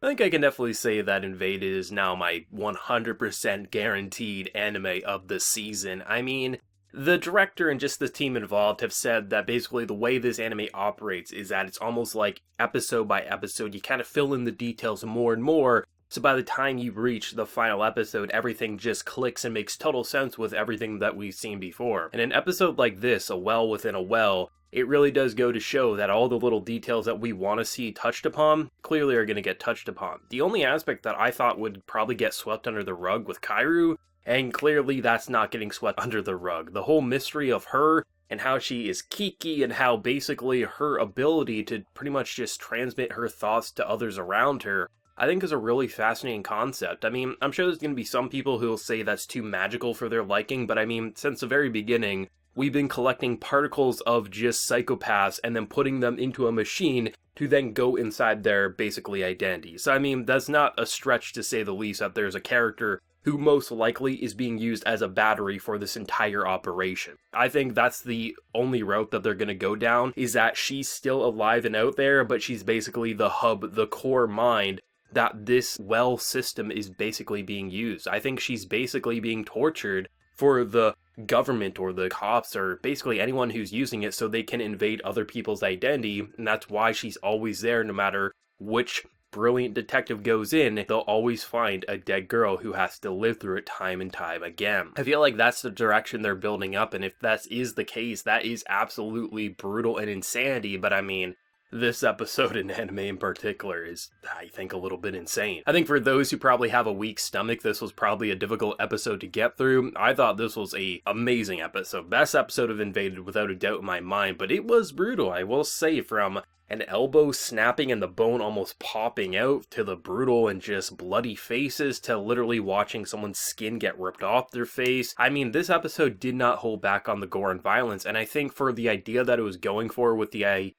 I think I can definitely say that Invaded is now my 100% guaranteed anime of the season. I mean, the director and just the team involved have said that basically the way this anime operates is that it's almost like episode by episode, you kind of fill in the details more and more. So by the time you reach the final episode, everything just clicks and makes total sense with everything that we've seen before. And an episode like this, A Well Within a Well, it really does go to show that all the little details that we want to see touched upon clearly are going to get touched upon. The only aspect that I thought would probably get swept under the rug with Kaeru, and clearly that's not getting swept under the rug. The whole mystery of her and how she is Kiki and how basically her ability to pretty much just transmit her thoughts to others around her, I think is a really fascinating concept. I mean, I'm sure there's going to be some people who will say that's too magical for their liking, but I mean, since the very beginning, we've been collecting particles of just psychopaths and then putting them into a machine to then go inside their, basically, identity. So I mean, that's not a stretch to say the least that there's a character who most likely is being used as a battery for this entire operation. I think that's the only route that they're going to go down, is that she's still alive and out there, but she's basically the hub, the core mind that this well system is basically being used. I think she's basically being tortured for the government or the cops or basically anyone who's using it so they can invade other people's identity, and that's why she's always there. No matter which brilliant detective goes in, they'll always find a dead girl who has to live through it time and time again. I feel like that's the direction they're building up, and if that is the case, that is absolutely brutal and insanity, but I mean, this episode in anime in particular is, I think, a little bit insane. I think for those who probably have a weak stomach, this was probably a difficult episode to get through. I thought this was a amazing episode. Best episode of Invaded without a doubt in my mind, but it was brutal, I will say, from an elbow snapping and the bone almost popping out, to the brutal and just bloody faces, to literally watching someone's skin get ripped off their face. I mean, this episode did not hold back on the gore and violence, and I think for the idea that it was going for with the idea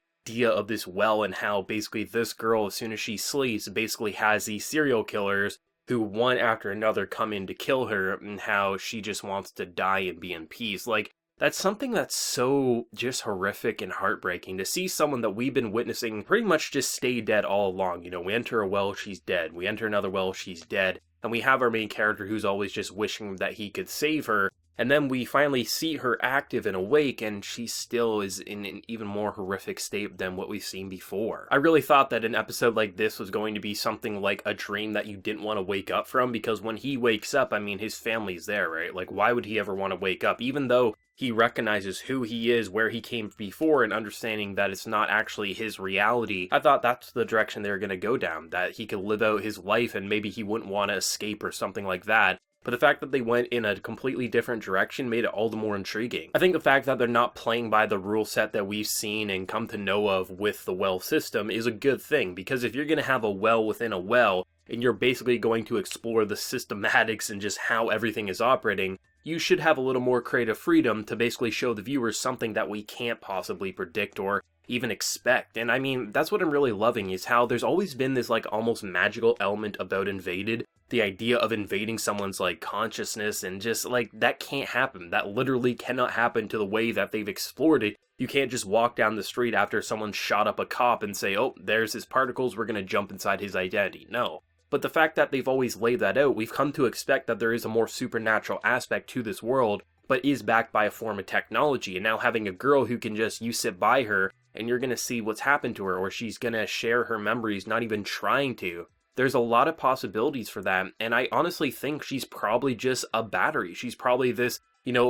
of this well and how basically this girl, as soon as she sleeps, basically has these serial killers who one after another come in to kill her, and how she just wants to die and be in peace. Like, that's something that's so just horrific and heartbreaking to see someone that we've been witnessing pretty much just stay dead all along. You know, we enter a well, she's dead. We enter another well, she's dead. And we have our main character who's always just wishing that he could save her. And then we finally see her active and awake, and she still is in an even more horrific state than what we've seen before. I really thought that an episode like this was going to be something like a dream that you didn't want to wake up from, because when he wakes up, I mean, his family's there, right? Like, why would he ever want to wake up? Even though he recognizes who he is, where he came before, and understanding that it's not actually his reality, I thought that's the direction they were going to go down, that he could live out his life and maybe he wouldn't want to escape or something like that. But the fact that they went in a completely different direction made it all the more intriguing. I think the fact that they're not playing by the rule set that we've seen and come to know of with the well system is a good thing, because if you're going to have a well within a well, and you're basically going to explore the systematics and just how everything is operating, you should have a little more creative freedom to basically show the viewers something that we can't possibly predict or even expect. And I mean, that's what I'm really loving, is how there's always been this like almost magical element about Invaded. The idea of invading someone's like consciousness, and just like that can't happen. That literally cannot happen to the way that they've explored it. You can't just walk down the street after someone shot up a cop and say, oh, there's his particles, we're gonna jump inside his identity. No. But the fact that they've always laid that out, we've come to expect that there is a more supernatural aspect to this world, but is backed by a form of technology. And now having a girl who can just, you sit by her and you're gonna see what's happened to her, or she's gonna share her memories, not even trying to. There's a lot of possibilities for that, and I honestly think she's probably just a battery. She's probably this,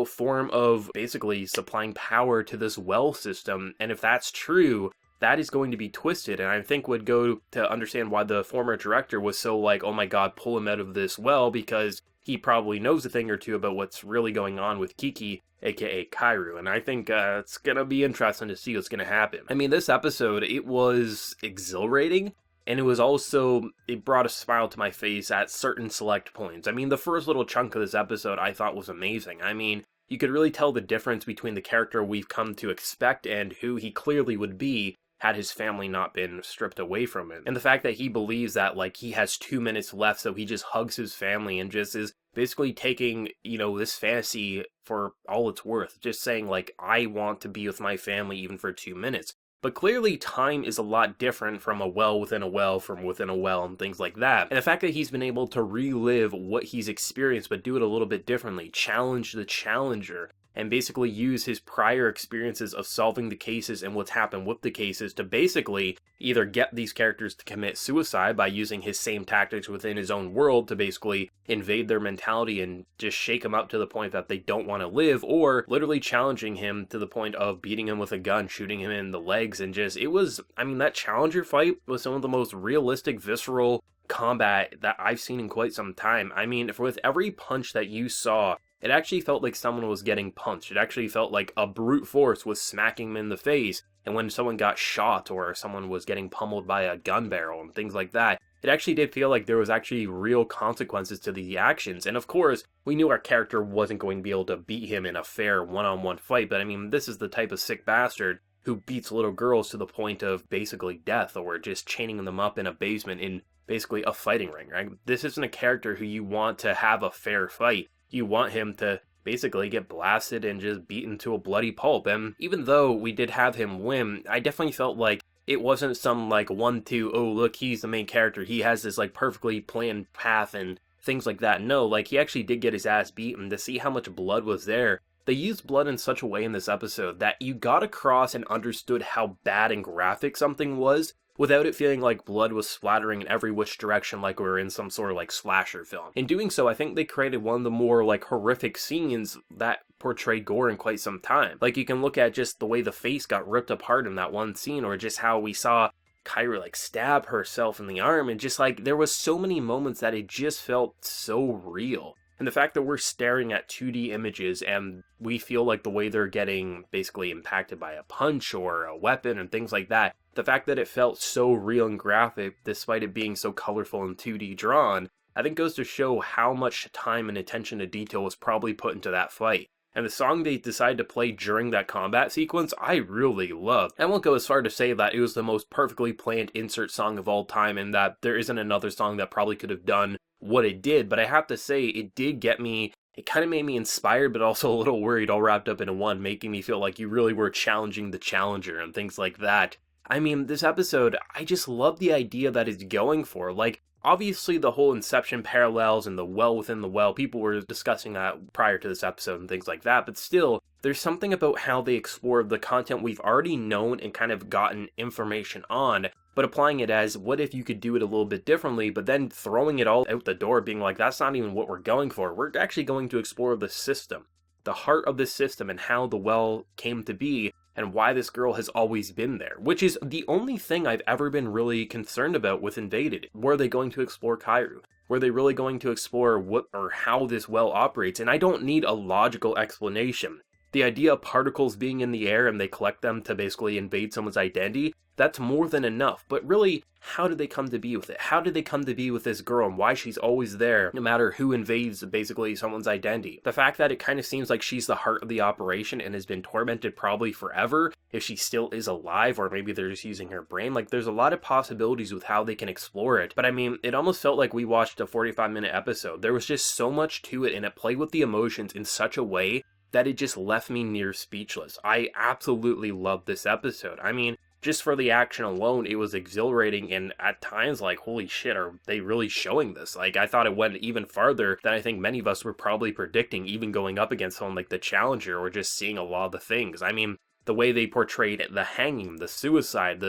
form of basically supplying power to this well system, and if that's true, that is going to be twisted, and I think would go to understand why the former director was so like, oh my god, pull him out of this well, because he probably knows a thing or two about what's really going on with Kiki, aka Kaeru, and I think it's gonna be interesting to see what's gonna happen. I mean, this episode, it was exhilarating, and it brought a smile to my face at certain select points. I mean, the first little chunk of this episode I thought was amazing. I mean, you could really tell the difference between the character we've come to expect and who he clearly would be had his family not been stripped away from him. And the fact that he believes that, like, he has 2 minutes left, so he just hugs his family and just is basically taking, this fantasy for all it's worth. Just saying, like, I want to be with my family even for 2 minutes. But clearly time is a lot different from a well within a well from within a well and things like that. And the fact that he's been able to relive what he's experienced but do it a little bit differently, challenge the challenger, and basically use his prior experiences of solving the cases and what's happened with the cases to basically either get these characters to commit suicide by using his same tactics within his own world to basically invade their mentality and just shake them up to the point that they don't want to live, or literally challenging him to the point of beating him with a gun, shooting him in the legs, and just, it was, I mean, that challenger fight was some of the most realistic, visceral combat that I've seen in quite some time. I mean, with every punch that you saw, it actually felt like someone was getting punched. It actually felt like a brute force was smacking them in the face. And when someone got shot or someone was getting pummeled by a gun barrel and things like that, it actually did feel like there was actually real consequences to the actions. And of course, we knew our character wasn't going to be able to beat him in a fair one-on-one fight. But I mean, this is the type of sick bastard who beats little girls to the point of basically death, or just chaining them up in a basement in basically a fighting ring, right? This isn't a character who you want to have a fair fight. You want him to basically get blasted and just beaten to a bloody pulp. And even though we did have him win, I definitely felt like it wasn't some like 1-2, oh look, he's the main character, he has this like perfectly planned path and things like that. No, like he actually did get his ass beaten. To see how much blood was there, they used blood in such a way in this episode that you got across and understood how bad and graphic something was, without it feeling like blood was splattering in every which direction like we were in some sort of like slasher film. In doing so, I think they created one of the more like horrific scenes that portrayed gore in quite some time. Like you can look at just the way the face got ripped apart in that one scene, or just how we saw Kaeru like stab herself in the arm, and just like there was so many moments that it just felt so real. And the fact that we're staring at 2D images and we feel like the way they're getting basically impacted by a punch or a weapon and things like that, the fact that it felt so real and graphic despite it being so colorful and 2D drawn, I think goes to show how much time and attention to detail was probably put into that fight. And the song they decided to play during that combat sequence, I really loved. I won't go as far to say that it was the most perfectly planned insert song of all time and that there isn't another song that probably could have done what it did, but I have to say it did get me, it kind of made me inspired but also a little worried all wrapped up into one, making me feel like you really were challenging the challenger and things like that. I mean, this episode, I just love the idea that it's going for. Like, obviously the whole Inception parallels and the well within the well, people were discussing that prior to this episode and things like that, but still, there's something about how they explore the content we've already known and kind of gotten information on, but applying it as, what if you could do it a little bit differently, but then throwing it all out the door, being like, that's not even what we're going for. We're actually going to explore the system, the heart of the system, and how the well came to be, and why this girl has always been there, which is the only thing I've ever been really concerned about with Invaded. Were they going to explore Kaeru? Were they really going to explore what or how this well operates? And I don't need a logical explanation. The idea of particles being in the air and they collect them to basically invade someone's identity, that's more than enough. But really, how did they come to be with it? How did they come to be with this girl and why she's always there, no matter who invades basically someone's identity? The fact that it kind of seems like she's the heart of the operation and has been tormented probably forever, if she still is alive, or maybe they're just using her brain. Like, there's a lot of possibilities with how they can explore it. But I mean, it almost felt like we watched a 45-minute episode. There was just so much to it, and it played with the emotions in such a way that it just left me near speechless. I absolutely loved this episode. I mean, just for the action alone, it was exhilarating, and at times, like, holy shit, are they really showing this? Like, I thought it went even farther than I think many of us were probably predicting, even going up against someone like the Challenger, or just seeing a lot of the things. I mean, the way they portrayed the hanging, the suicide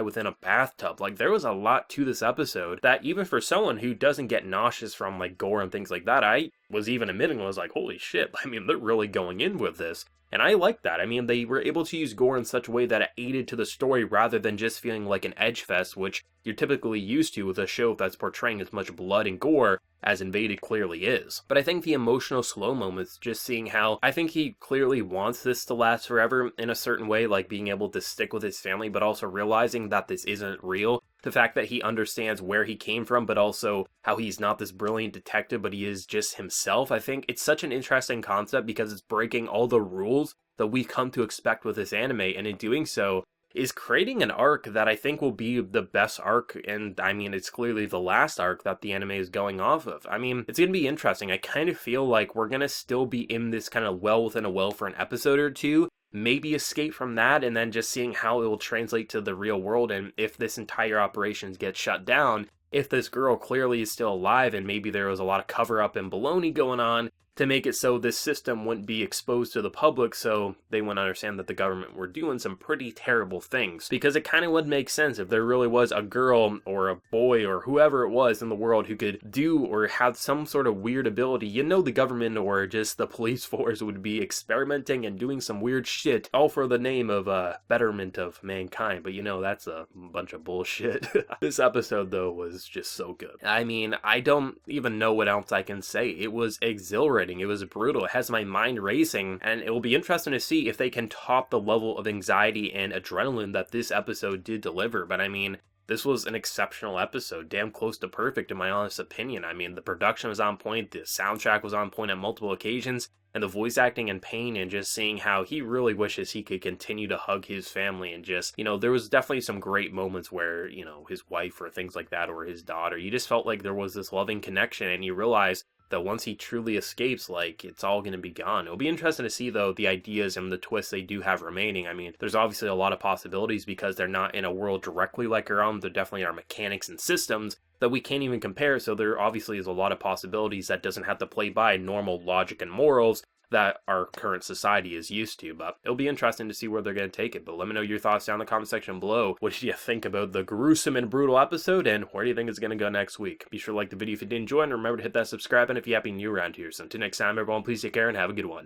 within a bathtub, like, there was a lot to this episode that even for someone who doesn't get nauseous from, like, gore and things like that, I was even admitting, I was like, holy shit, I mean, they're really going in with this. And I like that. I mean, they were able to use gore in such a way that it aided to the story rather than just feeling like an edge fest, which you're typically used to with a show that's portraying as much blood and gore as Invaded clearly is. But I think the emotional slow moments, just seeing how I think he clearly wants this to last forever in a certain way, like being able to stick with his family, but also realizing that this isn't real. The fact that he understands where he came from, but also how he's not this brilliant detective, but he is just himself. I think it's such an interesting concept because it's breaking all the rules that we've come to expect with this anime, and in doing so, is creating an arc that I think will be the best arc, and I mean, it's clearly the last arc that the anime is going off of. I mean, it's going to be interesting. I kind of feel like we're going to still be in this kind of well within a well for an episode or two, maybe escape from that, and then just seeing how it will translate to the real world, and if this entire operation gets shut down, if this girl clearly is still alive, and maybe there was a lot of cover-up and baloney going on to make it so this system wouldn't be exposed to the public, so they wouldn't understand that the government were doing some pretty terrible things. Because it kind of would make sense if there really was a girl or a boy or whoever it was in the world who could do or have some sort of weird ability. You know, the government or just the police force would be experimenting and doing some weird shit, all for the name of betterment of mankind. But you know, that's a bunch of bullshit. This episode, though, was just so good. I mean, I don't even know what else I can say. It was exhilarating. It was brutal. It has my mind racing, and it will be interesting to see if they can top the level of anxiety and adrenaline that this episode did deliver. But I mean, this was an exceptional episode, damn close to perfect in my honest opinion. I mean, the production was on point, the soundtrack was on point on multiple occasions, and the voice acting and pain, and just seeing how he really wishes he could continue to hug his family, and just, you know, there was definitely some great moments where, you know, his wife or things like that, or his daughter, you just felt like there was this loving connection, and you realize that once he truly escapes, like, it's all going to be gone. It'll be interesting to see, though, the ideas and the twists they do have remaining. I mean, there's obviously a lot of possibilities because they're not in a world directly like our own. There definitely are mechanics and systems that we can't even compare, so there obviously is a lot of possibilities that doesn't have to play by normal logic and morals that our current society is used to. But it'll be interesting to see where they're going to take it. But let me know your thoughts down in the comment section below. What did you think about the gruesome and brutal episode, and where do you think it's going to go next week? Be sure to like the video if you did enjoy, and remember to hit that subscribe button if you happen new around here. So until next time, everyone, please take care and have a good one.